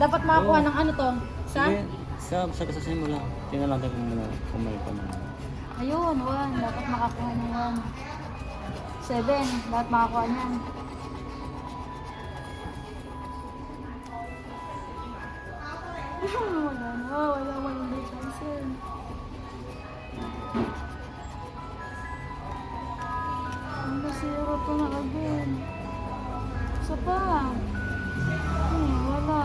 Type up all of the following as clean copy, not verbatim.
Dapat makakuha ng ano to? Sa? Sige, sa kasasimula. Tingnan natin kung may pa naman. Ayun, 1. Dapat makakuha ng 1. 7. Dapat makakuha niyan. Wala na. Wala 100,000. Ang nasira pa na agad. Isa pa. Wala.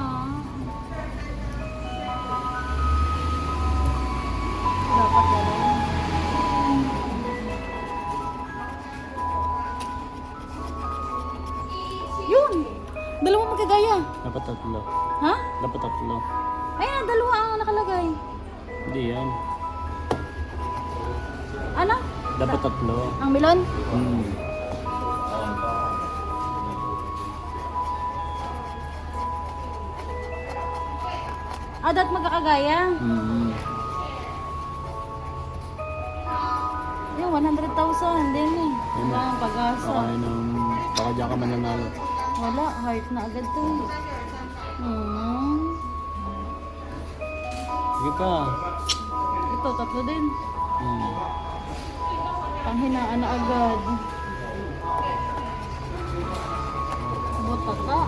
Dapat gano'n. Yun! Dalawa magkagaya. Dapat tatlo. Ha? Dapat tatlo. Ayan, dalawa ang nakalagay. Hindi yan. Ano? Dapat tatlo. Ang milon? Hmm. Dapat magkakagaya. Hmm. Yung 100,000 din eh. Wala ang pag-asa. Baka diyan ka mananalo. Wala, heart na agad to. Sige pa. Ito, tatlo din. Hmm. Panghinaan na agad. Butata.